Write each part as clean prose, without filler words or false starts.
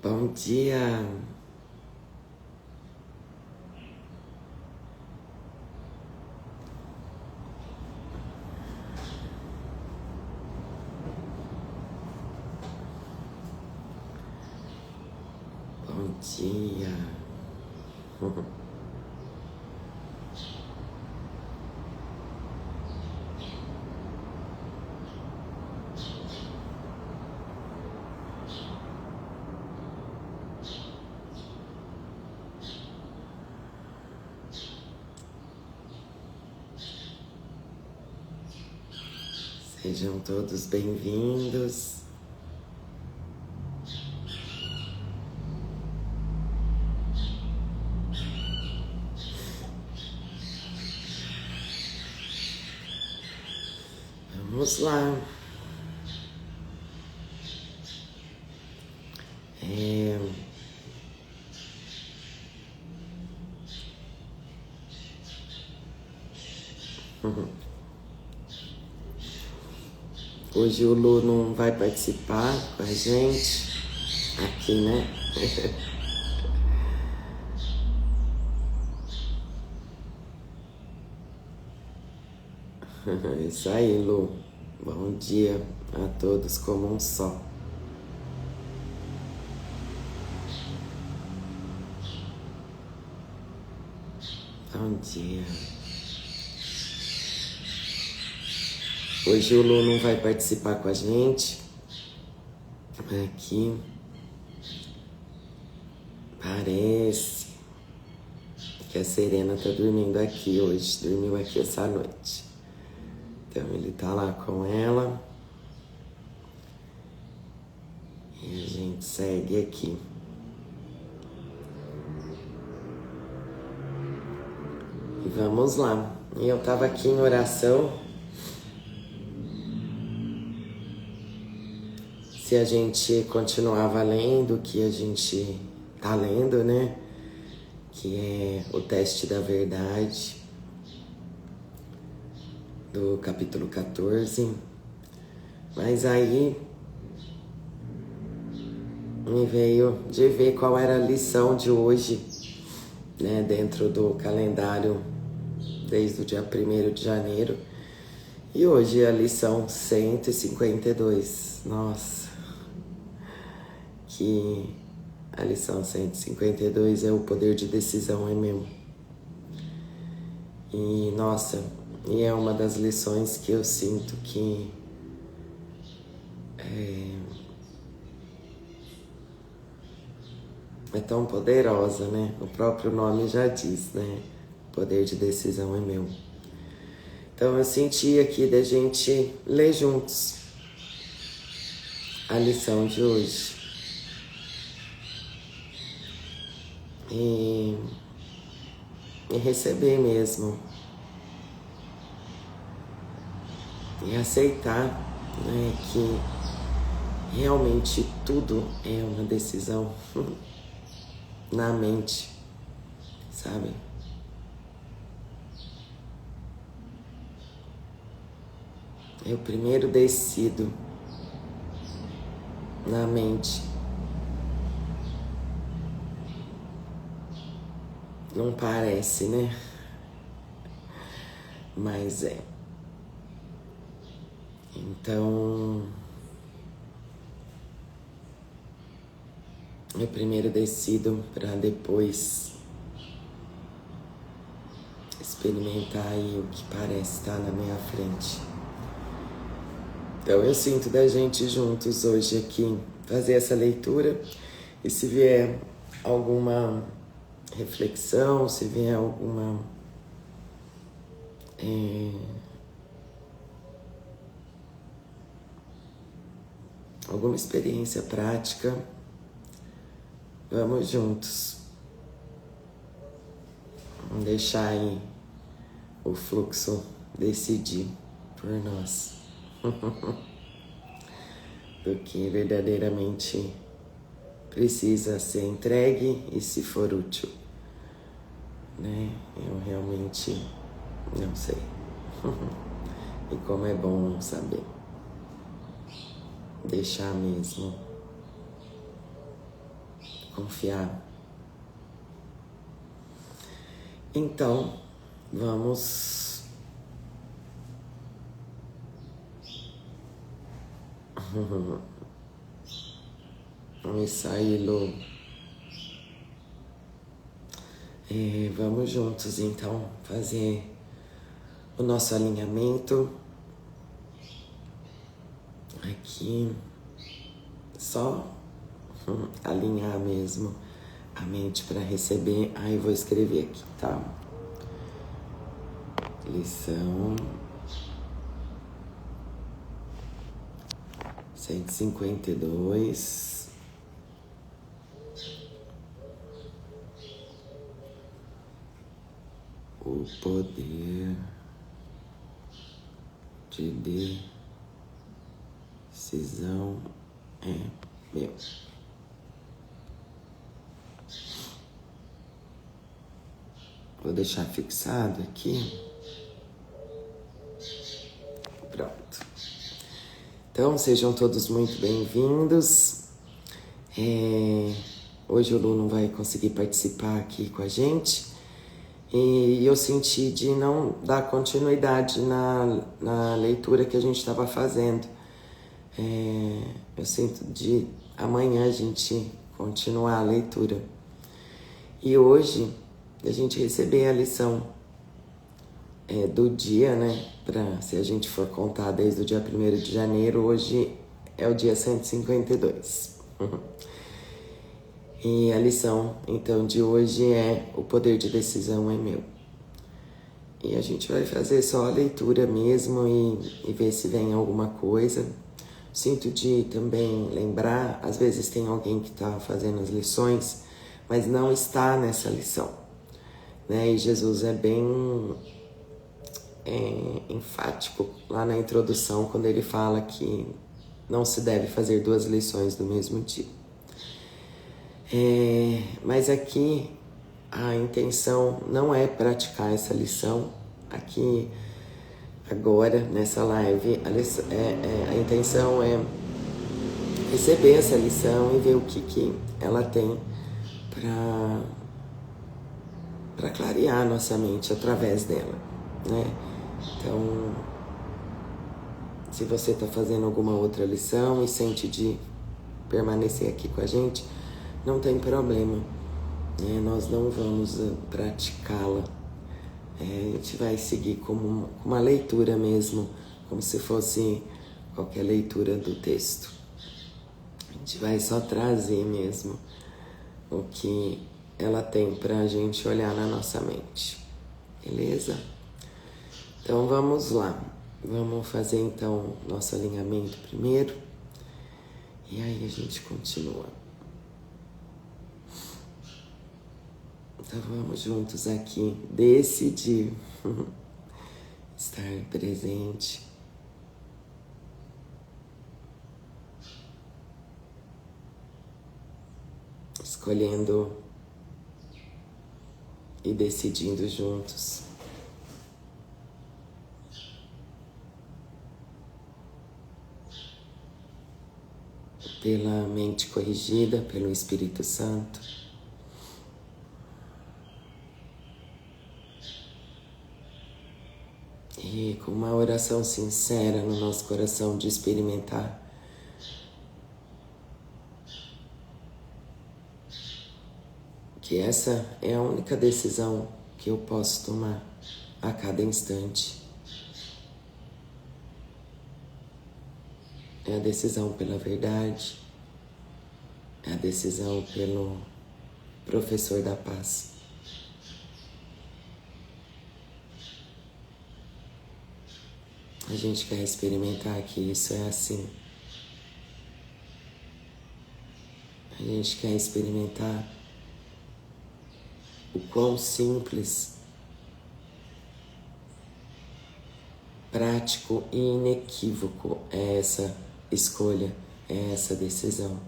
Bom dia. Bom dia. Sejam todos bem-vindos. Vamos lá. Hoje o Lu não vai participar com a gente aqui, né? Isso aí, Lu. Bom dia a todos como um só. Bom dia. Hoje o Lu não vai participar com a gente aqui. Parece que a Serena tá dormindo aqui hoje, dormiu aqui essa noite. Então ele tá lá com ela e a gente segue aqui. E vamos lá. E eu tava aqui em oração. Se a gente continuava lendo o que a gente tá lendo, né? Que é o teste da verdade, do capítulo 14. Mas aí me veio de ver qual era a lição de hoje, né? Dentro do calendário, desde o dia 1º de janeiro. E hoje é a lição 152. Nossa! Que a lição 152 é o poder de decisão é meu. E nossa, e é uma das lições que eu sinto que é tão poderosa, né? O próprio nome já diz, né? O poder de decisão é meu. Então eu senti aqui da gente ler juntos a lição de hoje. E receber mesmo. E aceitar, né, que realmente tudo é uma decisão na mente, sabe? Eu primeiro decido na mente. Não parece, né? Mas é. Então, eu primeiro decido para depois experimentar aí o que parece estar na minha frente. Então eu sinto da gente juntos hoje aqui fazer essa leitura e se vier alguma reflexão, se vier alguma experiência prática, vamos juntos. Vamos deixar aí o fluxo decidir por nós do que verdadeiramente precisa ser entregue e se for útil, né? Eu realmente não sei. E como é bom saber. Deixar mesmo. confiar. Então, vamos sair, Lu. Vamos juntos, então, fazer o nosso alinhamento. Aqui, só alinhar mesmo a mente para receber. Aí vou escrever aqui, tá? Lição 152. O poder de decisão é meu. Vou deixar fixado aqui. Pronto. Então, sejam todos muito bem-vindos. Hoje o Lu não vai conseguir participar aqui com a gente. E eu senti de não dar continuidade na leitura que a gente estava fazendo. Eu sinto de amanhã a gente continuar a leitura. E hoje a gente receber a lição do dia, né? Se a gente for contar desde o dia 1º de janeiro, hoje é o dia 152. E a lição, então, de hoje é: o poder de decisão é meu. E a gente vai fazer só a leitura mesmo e ver se vem alguma coisa. Sinto de também lembrar, às vezes tem alguém que está fazendo as lições, mas não está nessa lição, né? E Jesus é bem enfático lá na introdução, quando ele fala que não se deve fazer 2 lições do mesmo dia. Mas aqui a intenção não é praticar essa lição. Aqui, agora, nessa live, a intenção é receber essa lição e ver o que ela tem para clarear a nossa mente através dela, né? Então, se você está fazendo alguma outra lição e sente de permanecer aqui com a gente, não tem problema, né? Nós não vamos praticá-la. A gente vai seguir como uma leitura mesmo, como se fosse qualquer leitura do texto. A gente vai só trazer mesmo o que ela tem pra gente olhar na nossa mente, beleza? Então vamos lá, vamos fazer então nosso alinhamento primeiro e aí a gente continua. Então vamos juntos aqui decidir estar presente. Escolhendo e decidindo juntos. Pela mente corrigida, pelo Espírito Santo. E com uma oração sincera no nosso coração de experimentar que essa é a única decisão que eu posso tomar a cada instante. É a decisão pela verdade, é a decisão pelo professor da paz. A gente quer experimentar que isso é assim. A gente quer experimentar o quão simples, prático e inequívoco é essa escolha, é essa decisão.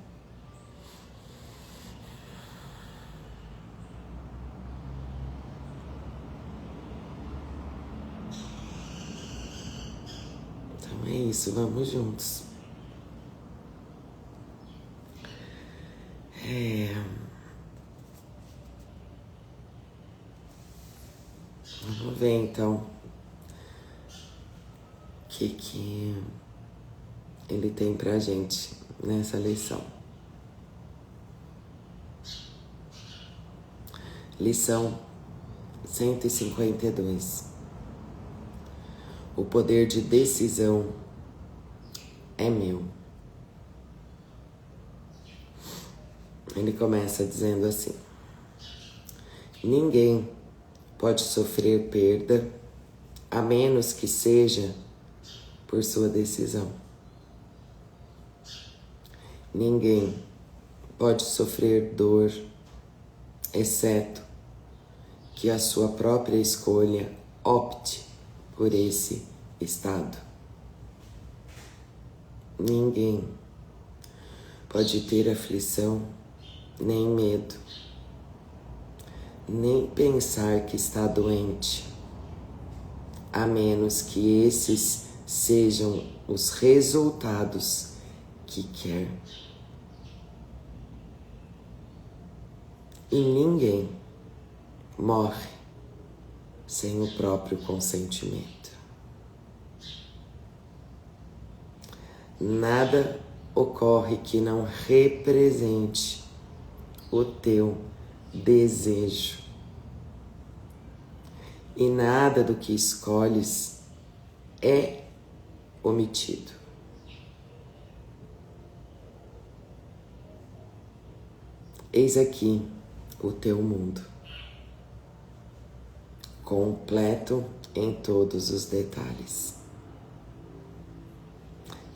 Então é isso, vamos juntos. Vamos ver então o que ele tem pra gente nessa lição. Lição 152. O poder de decisão é meu. Ele começa dizendo assim: ninguém pode sofrer perda a menos que seja por sua decisão. Ninguém pode sofrer dor, exceto que a sua própria escolha opte por esse estado. Ninguém pode ter aflição, nem medo, nem pensar que está doente, a menos que esses sejam os resultados que quer. E ninguém morre sem o próprio consentimento. Nada ocorre que não represente o teu desejo. E nada do que escolhes é omitido. Eis aqui o teu mundo, completo em todos os detalhes.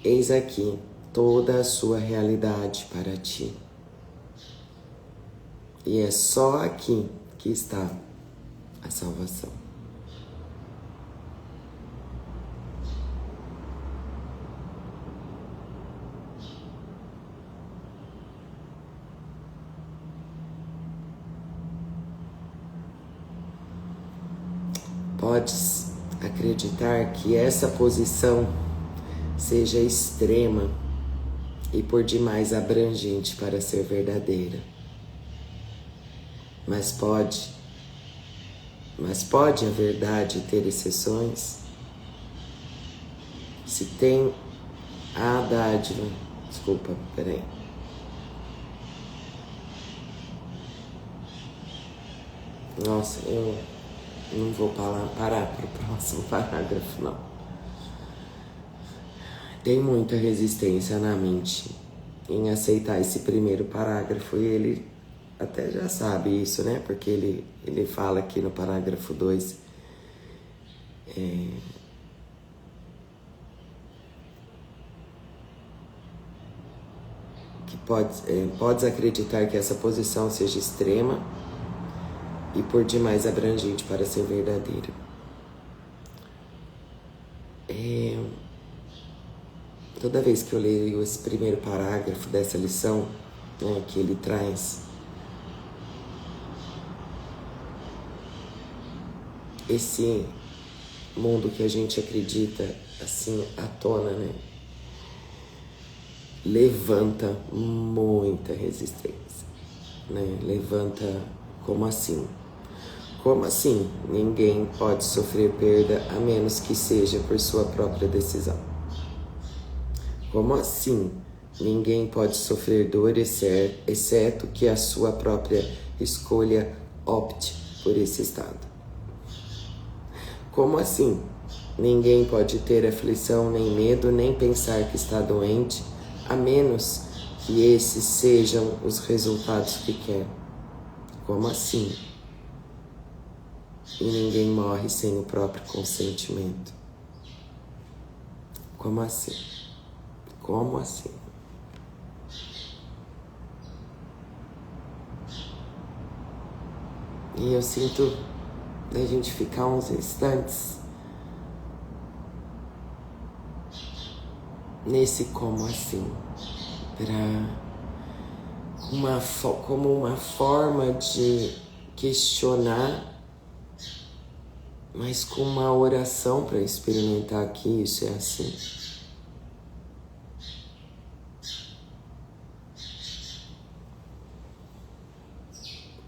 Eis aqui toda a sua realidade para ti. E é só aqui que está a salvação. Podes acreditar que essa posição seja extrema e por demais abrangente para ser verdadeira. Mas pode a verdade ter exceções? Se tem a dádiva... Desculpa, peraí. Nossa, eu não vou parar para o próximo parágrafo, não. Tem muita resistência na mente em aceitar esse primeiro parágrafo e ele até já sabe isso, né? Porque ele fala aqui no parágrafo 2 que podes acreditar que essa posição seja extrema e por demais abrangente para ser verdadeira. Toda vez que eu leio esse primeiro parágrafo dessa lição, né, que ele traz esse mundo que a gente acredita assim à tona, né, levanta muita resistência, né? Levanta como assim? Como assim? Ninguém pode sofrer perda a menos que seja por sua própria decisão. Como assim? Ninguém pode sofrer dor, exceto que a sua própria escolha opte por esse estado. Como assim? Ninguém pode ter aflição, nem medo, nem pensar que está doente, a menos que esses sejam os resultados que quer. Como assim? E ninguém morre sem o próprio consentimento. Como assim? Como assim? E eu sinto da gente ficar uns instantes nesse como assim, como uma forma de questionar, mas com uma oração para experimentar que isso é assim.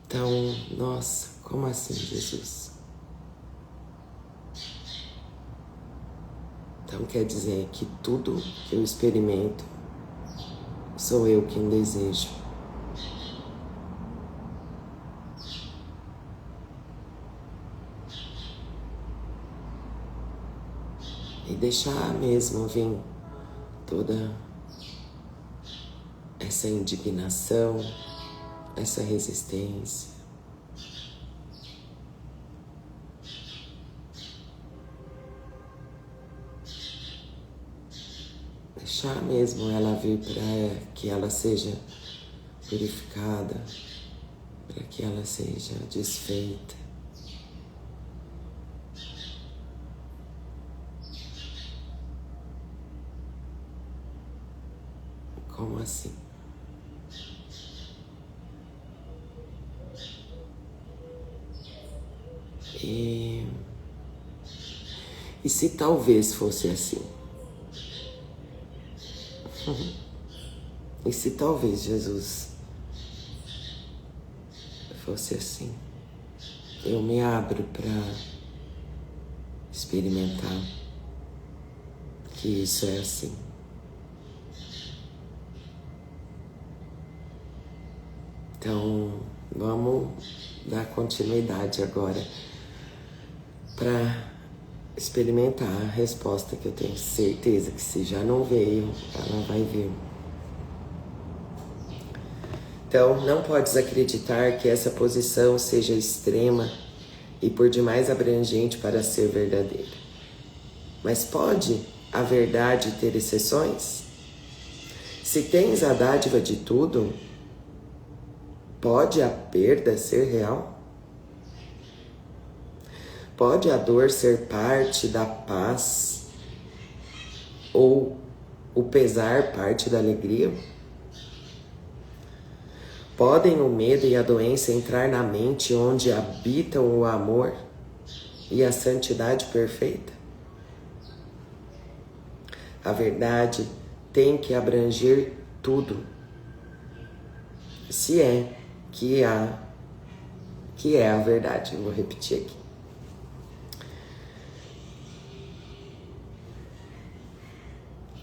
Então, nossa, como assim, Jesus? Então quer dizer que tudo que eu experimento sou eu quem desejo. E deixar mesmo vir toda essa indignação, essa resistência. Deixar mesmo ela vir para que ela seja purificada, para que ela seja desfeita. Como assim? E se talvez fosse assim? E se talvez Jesus fosse assim? Eu me abro para experimentar que isso é assim. Então, vamos dar continuidade agora para experimentar a resposta que eu tenho certeza que se já não veio, ela vai vir. Então, não podes acreditar que essa posição seja extrema e por demais abrangente para ser verdadeira. Mas pode a verdade ter exceções? Se tens a dádiva de tudo, pode a perda ser real? Pode a dor ser parte da paz ou o pesar parte da alegria? Podem o medo e a doença entrar na mente onde habitam o amor e a santidade perfeita? A verdade tem que abranger tudo. Se é que é a verdade. Eu vou repetir aqui.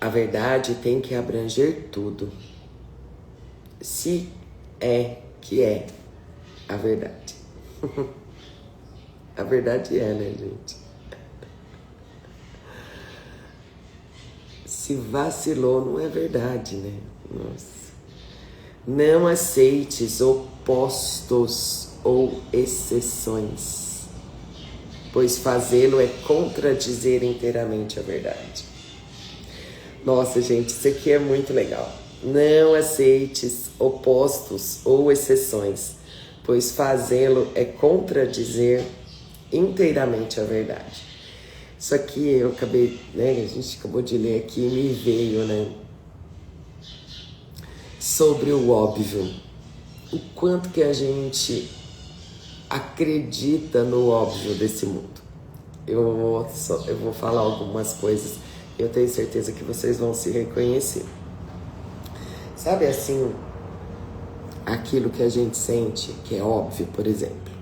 A verdade tem que abranger tudo. Se é que é a verdade. A verdade é, né, gente? Se vacilou, não é verdade, né? Nossa. Não aceites opostos ou exceções, pois fazê-lo é contradizer inteiramente a verdade. Nossa, gente, isso aqui é muito legal. Não aceites opostos ou exceções, pois fazê-lo é contradizer inteiramente a verdade. Isso aqui eu acabei, né? A gente acabou de ler aqui e me veio, né? Sobre o óbvio. O quanto que a gente acredita no óbvio desse mundo. Eu vou falar algumas coisas. Eu tenho certeza que vocês vão se reconhecer. Sabe assim, aquilo que a gente sente, que é óbvio, por exemplo.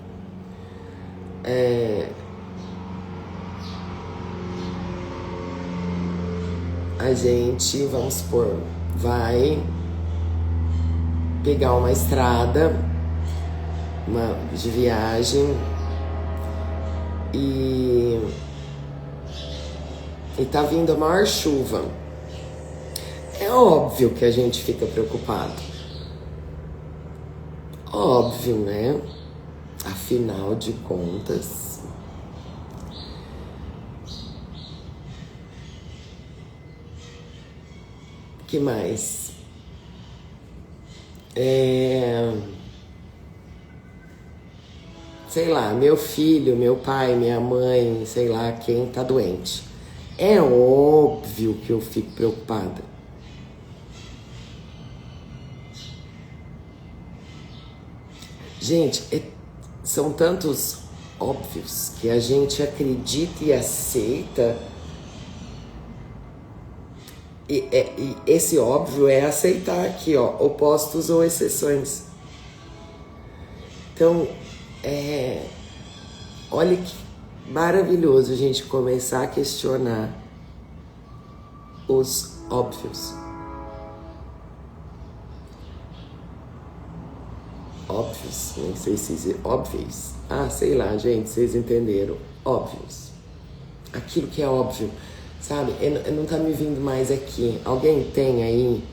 A gente, vamos supor, vai pegar uma estrada de viagem e tá vindo a maior chuva. É óbvio que a gente fica preocupado. Óbvio, né? Afinal de contas, que mais? Sei lá, meu filho, meu pai, minha mãe, sei lá, quem tá doente. É óbvio que eu fico preocupada. Gente, são tantos óbvios que a gente acredita e aceita. E esse óbvio é aceitar aqui, ó, opostos ou exceções. Então, olha que maravilhoso a gente começar a questionar os óbvios. Óbvios, nem sei se dizer óbvios. Ah, sei lá, gente, vocês entenderam. Óbvios. Aquilo que é óbvio, sabe? Não tá me vindo mais aqui. Alguém tem aí,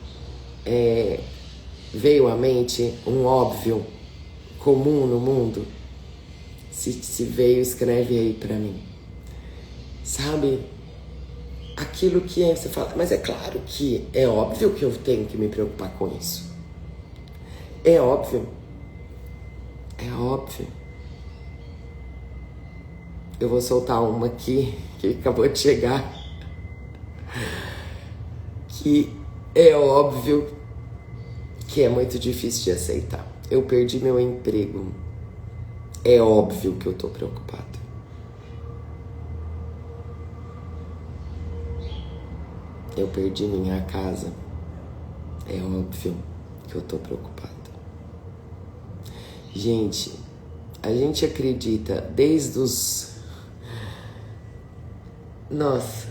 veio à mente um óbvio comum no mundo? Se veio, escreve aí pra mim. Sabe? Aquilo que você fala, mas é claro que é óbvio que eu tenho que me preocupar com isso. É óbvio. É óbvio. Eu vou soltar uma aqui, que acabou de chegar. Que é óbvio que é muito difícil de aceitar. Eu perdi meu emprego. É óbvio que eu tô preocupado. Eu perdi minha casa. É óbvio que eu tô preocupado. Gente, a gente acredita desde os... Nossa,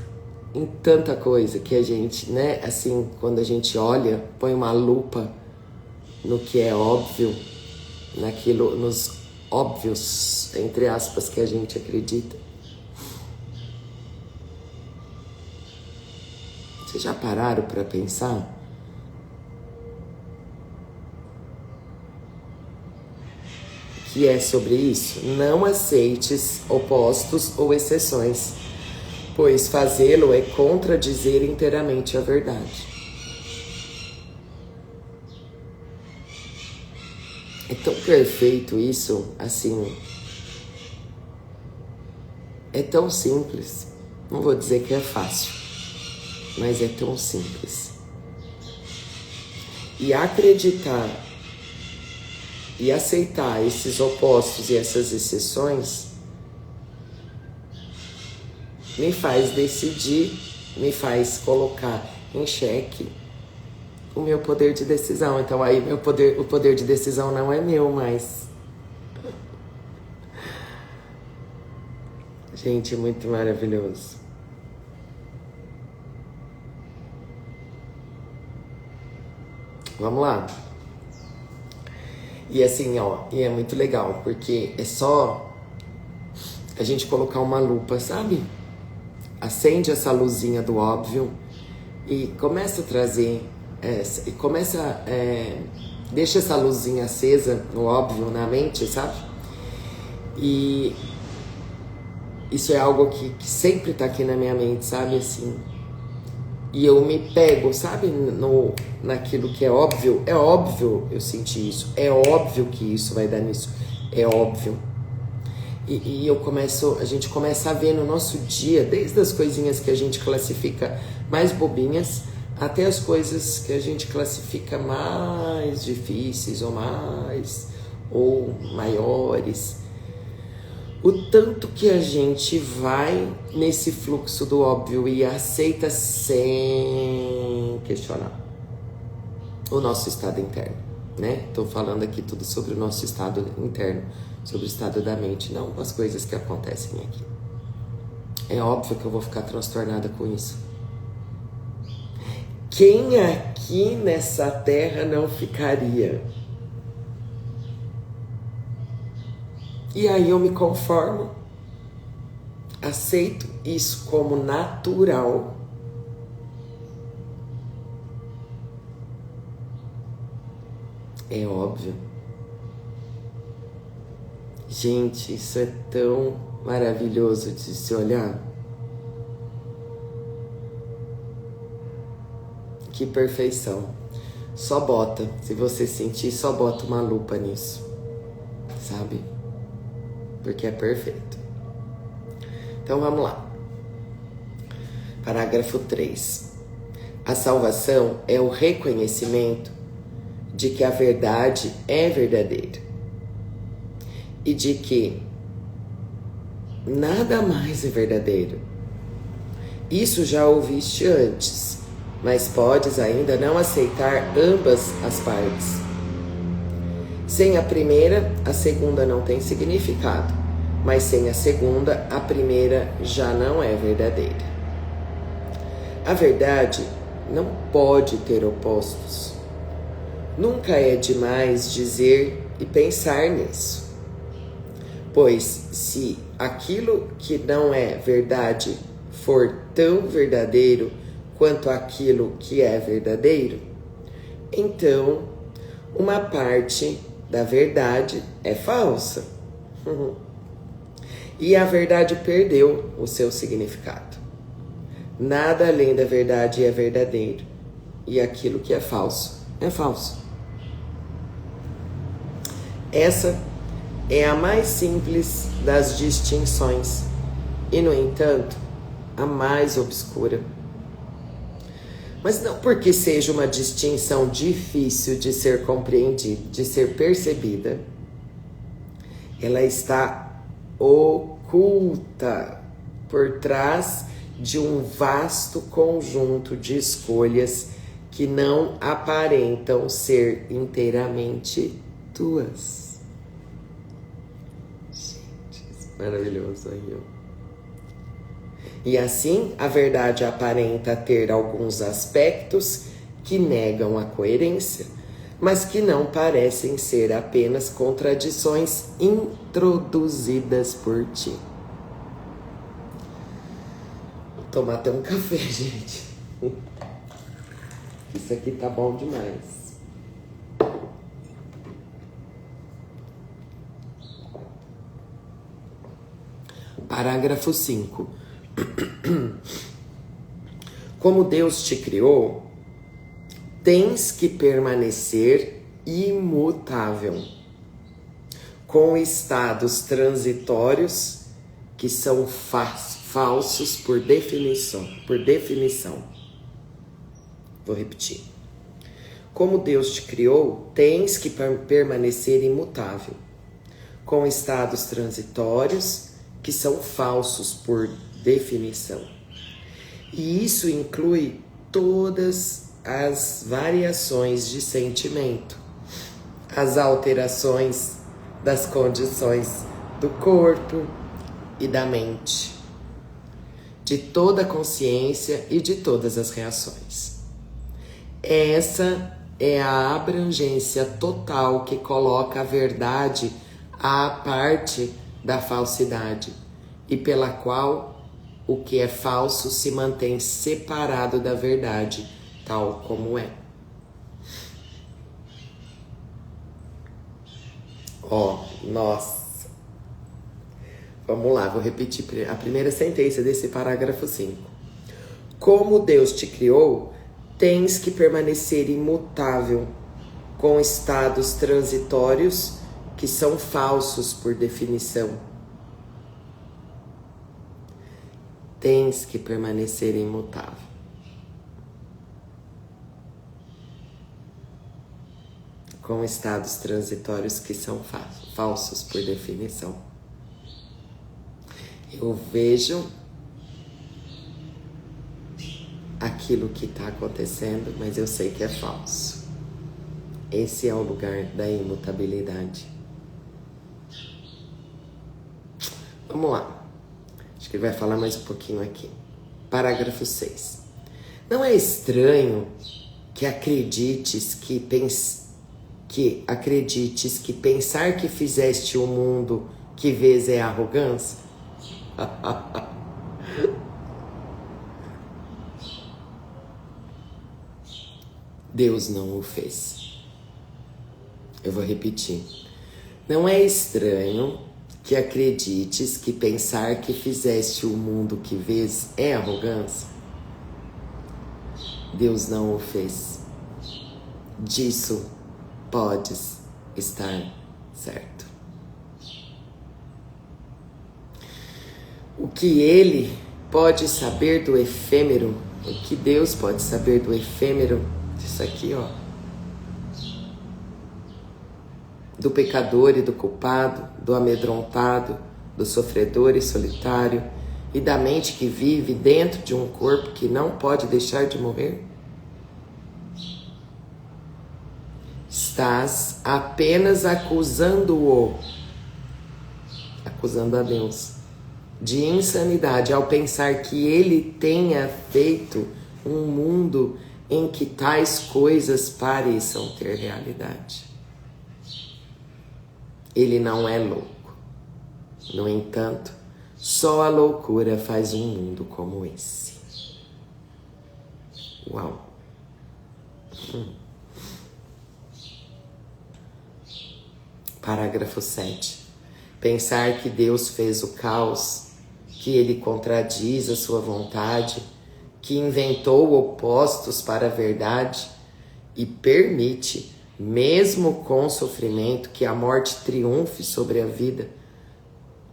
em tanta coisa que a gente, né, assim, quando a gente olha, põe uma lupa no que é óbvio, naquilo, nos óbvios, entre aspas, que a gente acredita. Vocês já pararam para pensar? Que é sobre isso? Não aceites opostos ou exceções, pois fazê-lo é contradizer inteiramente a verdade. É tão perfeito isso, assim, é tão simples. Não vou dizer que é fácil, mas é tão simples. E acreditar e aceitar esses opostos e essas exceções me faz decidir, me faz colocar em xeque o meu poder de decisão. Então aí o poder de decisão não é meu mais. Gente, muito maravilhoso. Vamos lá. E assim, ó, e é muito legal, porque é só a gente colocar uma lupa, sabe? Acende essa luzinha do óbvio e começa a trazer, deixa essa luzinha acesa no óbvio, na mente, sabe? E isso é algo que sempre tá aqui na minha mente, sabe? Assim, e eu me pego, sabe? Naquilo que é óbvio eu senti isso, é óbvio que isso vai dar nisso, é óbvio. E a gente começa a ver no nosso dia, desde as coisinhas que a gente classifica mais bobinhas, até as coisas que a gente classifica mais difíceis ou maiores. O tanto que a gente vai nesse fluxo do óbvio e aceita sem questionar o nosso estado interno, né? Tô falando aqui tudo sobre o nosso estado interno, sobre o estado da mente, não as coisas que acontecem aqui. É óbvio que eu vou ficar transtornada com isso. Quem aqui nessa terra não ficaria? E aí eu me conformo, aceito isso como natural. É óbvio. Gente, isso é tão maravilhoso de se olhar. Que perfeição. Só bota, se você sentir, só bota uma lupa nisso, sabe? Porque é perfeito. Então vamos lá. Parágrafo 3. A salvação é o reconhecimento de que a verdade é verdadeira e de que nada mais é verdadeiro. Isso já ouviste antes, mas podes ainda não aceitar ambas as partes. Sem a primeira, a segunda não tem significado, mas sem a segunda, a primeira já não é verdadeira. A verdade não pode ter opostos. Nunca é demais dizer e pensar nisso. Pois se aquilo que não é verdade for tão verdadeiro quanto aquilo que é verdadeiro, então uma parte da verdade é falsa. E a verdade perdeu o seu significado. Nada além da verdade é verdadeiro. E aquilo que é falso é falso. Essa é a mais simples das distinções. E, no entanto, a mais obscura. Mas não porque seja uma distinção difícil de ser compreendida, de ser percebida. Ela está oculta por trás de um vasto conjunto de escolhas que não aparentam ser inteiramente tuas. Gente, isso é maravilhoso aí, ó. E assim, a verdade aparenta ter alguns aspectos que negam a coerência, mas que não parecem ser apenas contradições introduzidas por ti. Vou tomar até um café, gente. Isso aqui tá bom demais. Parágrafo 5. Como Deus te criou, tens que permanecer imutável, com estados transitórios que são falsos por definição. Vou repetir. Como Deus te criou, tens que permanecer imutável, com estados transitórios que são falsos por definição. E isso inclui todas as variações de sentimento, as alterações das condições do corpo e da mente, de toda a consciência e de todas as reações. Essa é a abrangência total que coloca a verdade à parte da falsidade e pela qual o que é falso se mantém separado da verdade, tal como é. Nossa. Vamos lá, vou repetir a primeira sentença desse parágrafo 5. Como Deus te criou, tens que permanecer imutável, com estados transitórios que são falsos por definição. Tens que permanecer imutável. Com estados transitórios que são falsos por definição. Eu vejo aquilo que está acontecendo, mas eu sei que é falso. Esse é o lugar da imutabilidade. Vamos lá. Acho que ele vai falar mais um pouquinho aqui. Parágrafo 6. Não é estranho que acredites que pensar que fizeste o mundo que vês é arrogância? Deus não o fez. Eu vou repetir. Não é estranho que acredites que pensar que fizeste o mundo que vês é arrogância? Deus não o fez. Disso podes estar certo. O que ele pode saber do efêmero, o que Deus pode saber do efêmero, isso aqui, ó, do pecador e do culpado, do amedrontado, do sofredor e solitário, e da mente que vive dentro de um corpo que não pode deixar de morrer? Estás apenas acusando a Deus, de insanidade ao pensar que ele tenha feito um mundo em que tais coisas pareçam ter realidade. Ele não é louco. No entanto, só a loucura faz um mundo como esse. Uau! Parágrafo 7. Pensar que Deus fez o caos, que ele contradiz a sua vontade, que inventou opostos para a verdade e permite, mesmo com sofrimento, que a morte triunfe sobre a vida.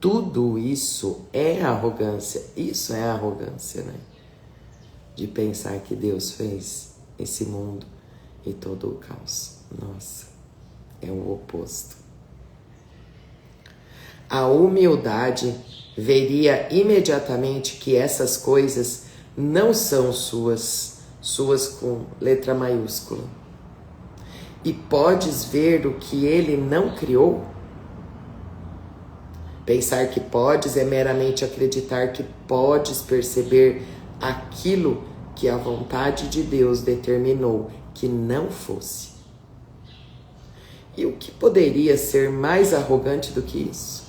Tudo isso é arrogância. Isso é arrogância, né? De pensar que Deus fez esse mundo e todo o caos. Nossa, é o oposto. A humildade veria imediatamente que essas coisas não são suas com letra maiúscula. E podes ver o que ele não criou? Pensar que podes é meramente acreditar que podes perceber aquilo que a vontade de Deus determinou que não fosse. E o que poderia ser mais arrogante do que isso?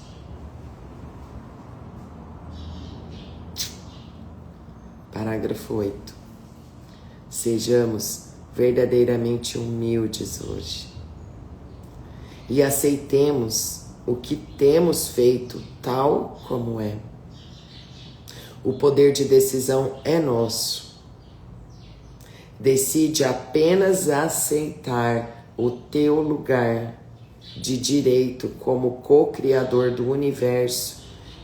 Parágrafo 8. Sejamos verdadeiramente humildes hoje e aceitemos o que temos feito tal como é. O poder de decisão é nosso. Decide apenas aceitar o teu lugar de direito como co-criador do universo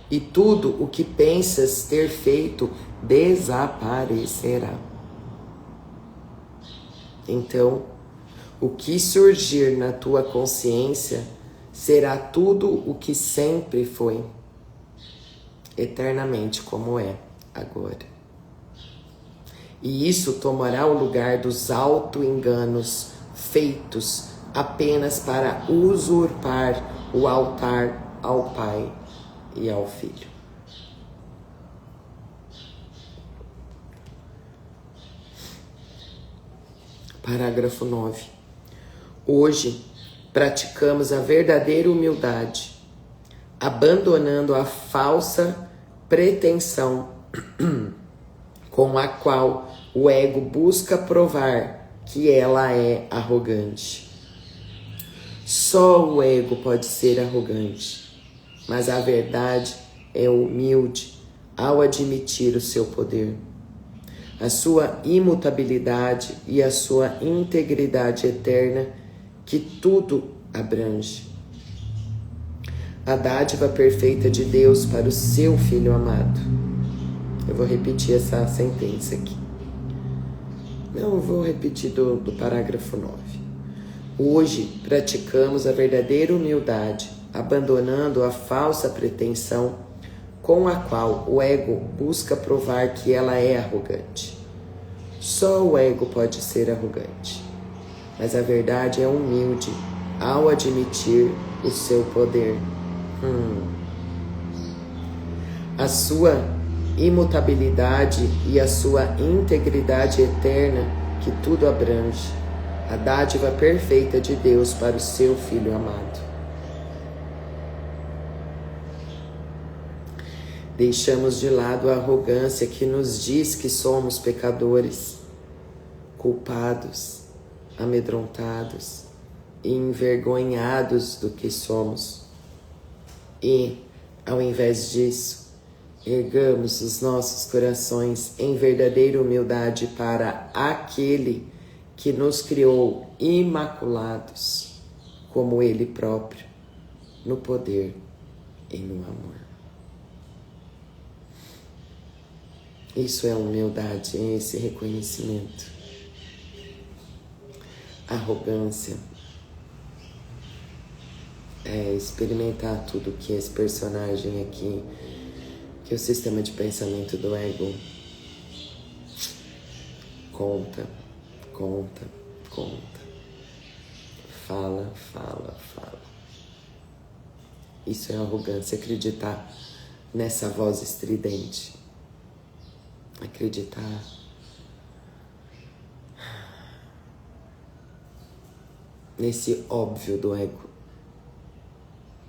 e tudo o que pensas ter feito desaparecerá. Então, o que surgir na tua consciência será tudo o que sempre foi, eternamente como é agora. E isso tomará o lugar dos auto-enganos feitos apenas para usurpar o altar ao Pai e ao Filho. Parágrafo 9. Hoje praticamos a verdadeira humildade, abandonando a falsa pretensão com a qual o ego busca provar que ela é arrogante. Só o ego pode ser arrogante, mas a verdade é humilde ao admitir o seu poder, a sua imutabilidade e a sua integridade eterna que tudo abrange. A dádiva perfeita de Deus para o seu Filho amado. Eu vou repetir essa sentença aqui. Não, eu vou repetir do parágrafo 9. Hoje praticamos a verdadeira humildade, abandonando a falsa pretensão com a qual o ego busca provar que ela é arrogante. Só o ego pode ser arrogante, mas a verdade é humilde ao admitir o seu poder. A sua imutabilidade e a sua integridade eterna que tudo abrange, a dádiva perfeita de Deus para o seu Filho amado. Deixamos de lado a arrogância que nos diz que somos pecadores, culpados, amedrontados e envergonhados do que somos. E, ao invés disso, ergamos os nossos corações em verdadeira humildade para aquele que nos criou imaculados, como Ele próprio, no poder e no amor. Isso é humildade, é esse reconhecimento. Arrogância é experimentar tudo que esse personagem aqui, que o sistema de pensamento do ego conta. Fala. Isso é arrogância, acreditar nessa voz estridente. Acreditar nesse óbvio do ego.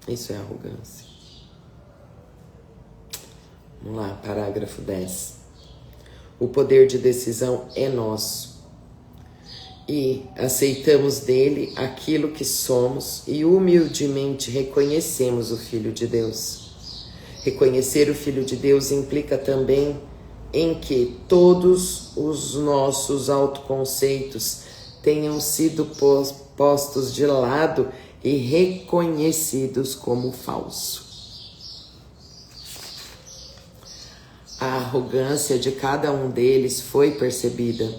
Isso é arrogância. Vamos lá, parágrafo 10. O poder de decisão é nosso e aceitamos dele aquilo que somos e humildemente reconhecemos o Filho de Deus. Reconhecer o Filho de Deus implica também em que todos os nossos autoconceitos tenham sido postos de lado e reconhecidos como falso. A arrogância de cada um deles foi percebida,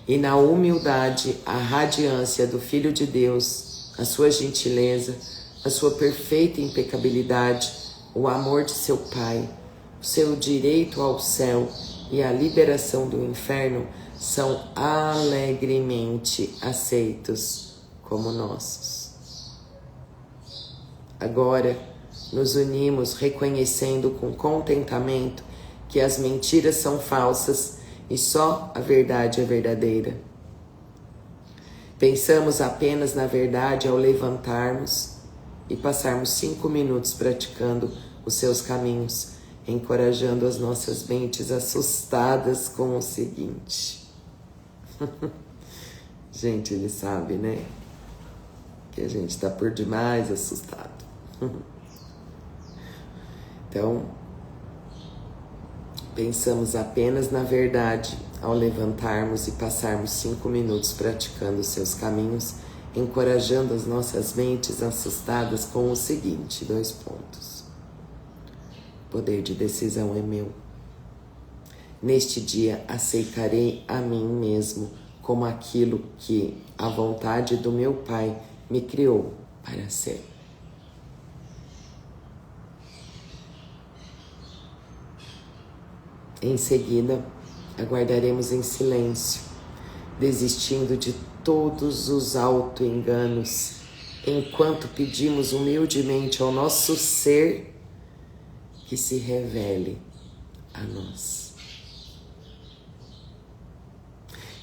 e na humildade a radiância do Filho de Deus, a sua gentileza, a sua perfeita impecabilidade, o amor de seu Pai, o seu direito ao céu e a liberação do inferno são alegremente aceitos como nossos. Agora, nos unimos reconhecendo com contentamento que as mentiras são falsas e só a verdade é verdadeira. Pensamos apenas na verdade ao levantarmos e passarmos 5 minutos praticando os seus caminhos, encorajando as nossas mentes assustadas com o seguinte. Gente, ele sabe, né? Que a gente está por demais assustado. Então, pensamos apenas na verdade ao levantarmos e passarmos 5 minutos praticando os seus caminhos, encorajando as nossas mentes assustadas com o seguinte, 2 pontos. O poder de decisão é meu. Neste dia aceitarei a mim mesmo como aquilo que a vontade do meu Pai me criou para ser. Em seguida, aguardaremos em silêncio, desistindo de todos os auto-enganos, enquanto pedimos humildemente ao nosso ser que se revele a nós.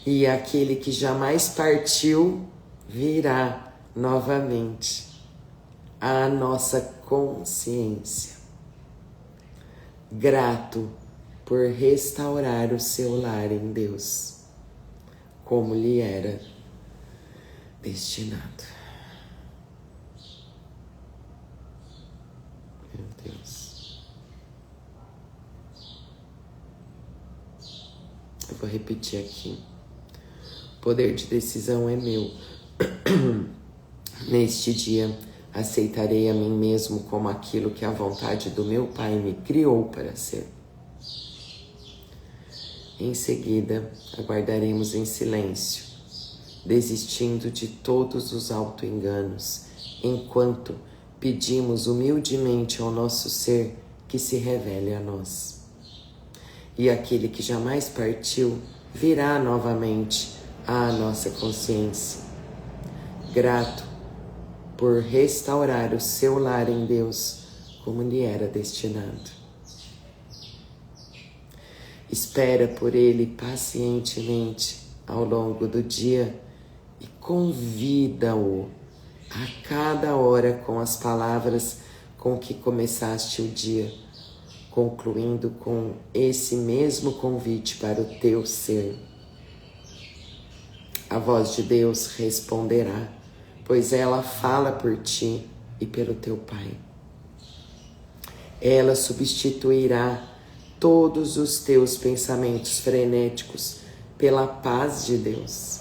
E aquele que jamais partiu virá novamente à nossa consciência, grato por restaurar o seu lar em Deus, como lhe era destinado. Meu Deus. Eu vou repetir aqui. O poder de decisão é meu. Neste dia, aceitarei a mim mesmo como aquilo que a vontade do meu Pai me criou para ser. Em seguida, aguardaremos em silêncio, desistindo de todos os auto-enganos, enquanto pedimos humildemente ao nosso ser que se revele a nós. E aquele que jamais partiu virá novamente à nossa consciência, grato por restaurar o seu lar em Deus como lhe era destinado. Espera por ele pacientemente ao longo do dia e convida-o a cada hora com as palavras com que começaste o dia, concluindo com esse mesmo convite para o teu ser. A voz de Deus responderá, pois ela fala por ti e pelo teu Pai. Ela substituirá todos os teus pensamentos frenéticos pela paz de Deus,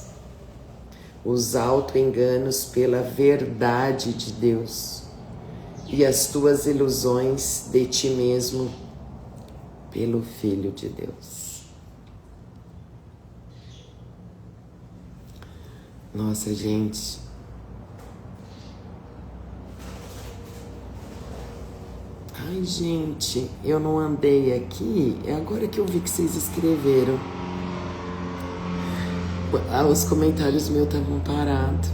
os auto-enganos pela verdade de Deus e as tuas ilusões de ti mesmo pelo Filho de Deus. Nossa, gente, ai, gente, eu não andei aqui, é agora que eu vi que vocês escreveram. Os comentários meus estavam parados.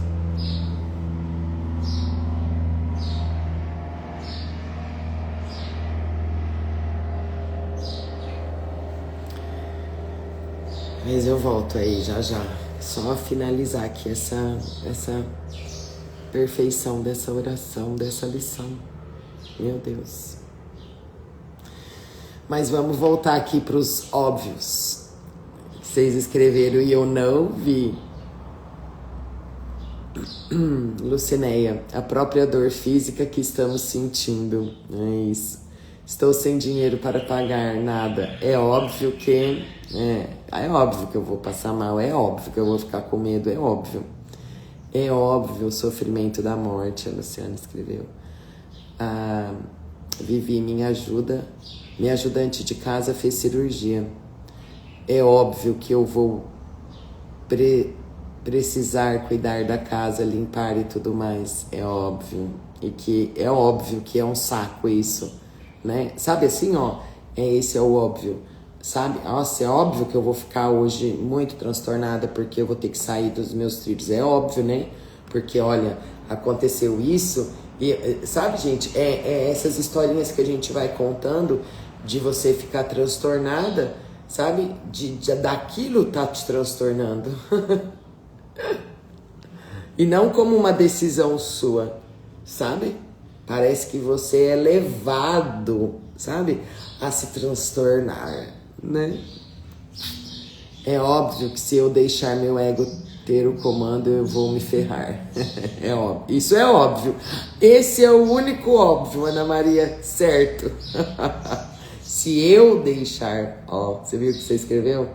Mas eu volto aí já já. Só finalizar aqui essa perfeição dessa oração, dessa lição. Meu Deus. Mas vamos voltar aqui para os óbvios. Vocês escreveram e eu não vi. Lucinéia, a própria dor física que estamos sentindo. É isso. Estou sem dinheiro para pagar nada. É óbvio que... É óbvio que eu vou passar mal. É óbvio que eu vou ficar com medo. É óbvio. É óbvio o sofrimento da morte. A Luciana escreveu. Vivi, minha ajudante de casa fez cirurgia. É óbvio que eu vou precisar cuidar da casa, limpar e tudo mais. É óbvio. E que é óbvio que é um saco isso, né? Sabe assim, ó, esse é o óbvio, sabe? Nossa, é óbvio que eu vou ficar hoje muito transtornada porque eu vou ter que sair dos meus trilhos. É óbvio, né? Porque, olha, aconteceu isso e, sabe, gente, essas historinhas que a gente vai contando de você ficar transtornada, sabe? Daquilo tá te transtornando. E não como uma decisão sua, sabe? Parece que você é levado, sabe? A se transtornar, né? É óbvio que se eu deixar meu ego ter o comando, eu vou me ferrar. É óbvio. Isso é óbvio. Esse é o único óbvio, Ana Maria, certo? Se eu deixar, ó, você viu o que você escreveu?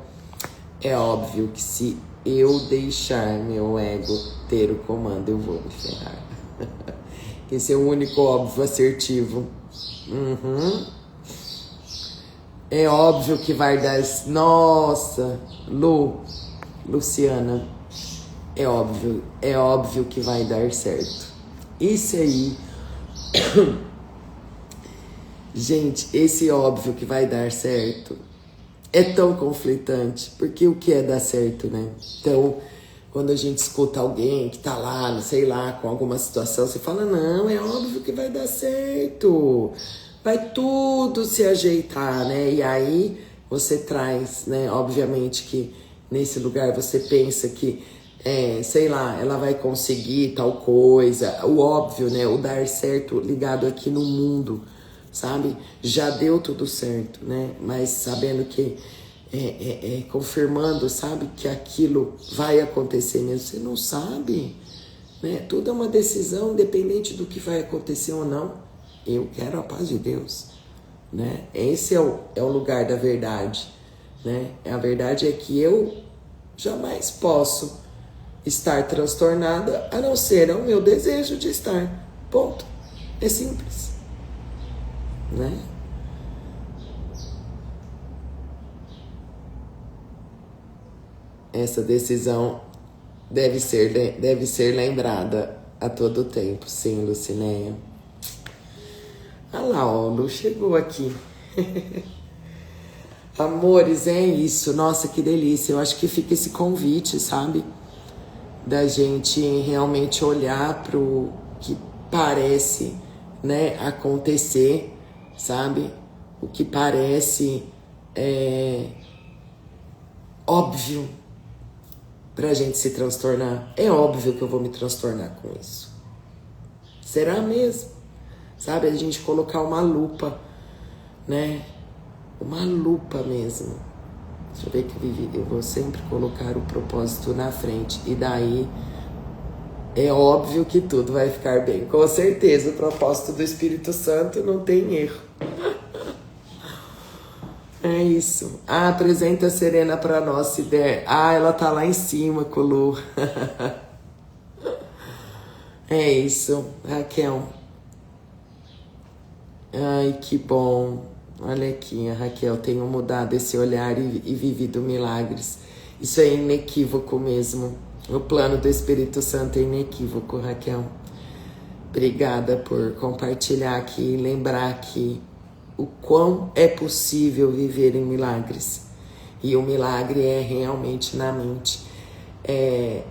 É óbvio que se eu deixar meu ego ter o comando, eu vou me ferrar. Esse é o único óbvio assertivo. É óbvio que vai dar... Nossa, Luciana, é óbvio que vai dar certo. Isso aí... Gente, esse óbvio que vai dar certo é tão conflitante, porque o que é dar certo, né? Então, quando a gente escuta alguém que tá lá, sei lá, com alguma situação, você fala, não, é óbvio que vai dar certo, vai tudo se ajeitar, né? E aí você traz, né? Obviamente que nesse lugar você pensa que, sei lá, ela vai conseguir tal coisa, o óbvio, né? O dar certo ligado aqui no mundo, sabe? Já deu tudo certo, né? Mas sabendo que confirmando, sabe? Que aquilo vai acontecer mesmo. Você não sabe, né? Tudo é uma decisão, independente do que vai acontecer ou não. Eu quero a paz de Deus, né? Esse é o lugar da verdade, né? A verdade é que eu jamais posso estar transtornada, a não ser o meu desejo de estar. Ponto. É simples, né? Essa decisão deve ser lembrada a todo tempo. Sim, Lucinéia. Ah lá, ó, Lu chegou aqui. Amores, é isso. Nossa, que delícia. Eu acho que fica esse convite, sabe? Da gente realmente olhar pro que parece, né, acontecer, sabe? O que parece óbvio pra gente se transtornar. É óbvio que eu vou me transtornar com isso. Será mesmo? Sabe, a gente colocar uma lupa, né? Uma lupa mesmo. Deixa eu ver que eu vou sempre colocar o propósito na frente. E daí é óbvio que tudo vai ficar bem. Com certeza, o propósito do Espírito Santo não tem erro. É isso. Apresenta a Serena pra nós, se der. Ela tá lá em cima, Colu. É isso, Raquel. Ai, que bom. Olha aqui, a Raquel, tenho mudado esse olhar e vivido milagres. Isso é inequívoco mesmo. O plano do Espírito Santo é inequívoco, Raquel. Obrigada por compartilhar aqui e lembrar que o quão é possível viver em milagres. E o milagre é realmente na mente. É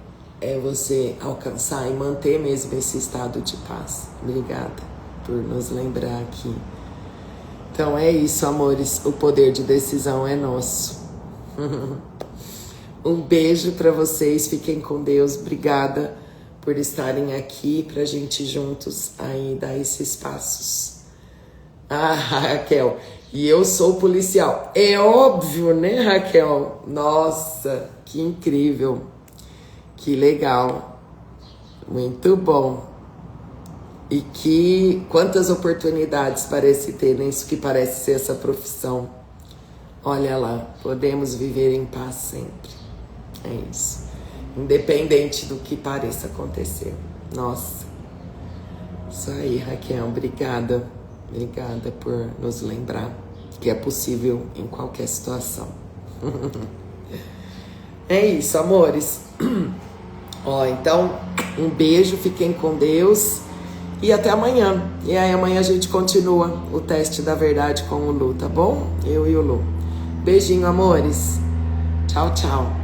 você alcançar e manter mesmo esse estado de paz. Obrigada por nos lembrar aqui. Então é isso, amores. O poder de decisão é nosso. Um beijo para vocês, fiquem com Deus. Obrigada por estarem aqui pra gente juntos aí dar esses passos. Ah, Raquel, e eu sou policial. É óbvio, né, Raquel? Nossa, que incrível. Que legal. Muito bom. E quantas oportunidades parece ter nisso que parece ser essa profissão. Olha lá, podemos viver em paz sempre. É isso. Independente do que pareça acontecer. Nossa. Isso aí, Raquel. Obrigada. Obrigada por nos lembrar que é possível em qualquer situação. É isso, amores. Ó, então, um beijo, fiquem com Deus e até amanhã. E aí amanhã a gente continua o teste da verdade com o Lu, tá bom? Eu e o Lu. Beijinho, amores. Tchau, tchau.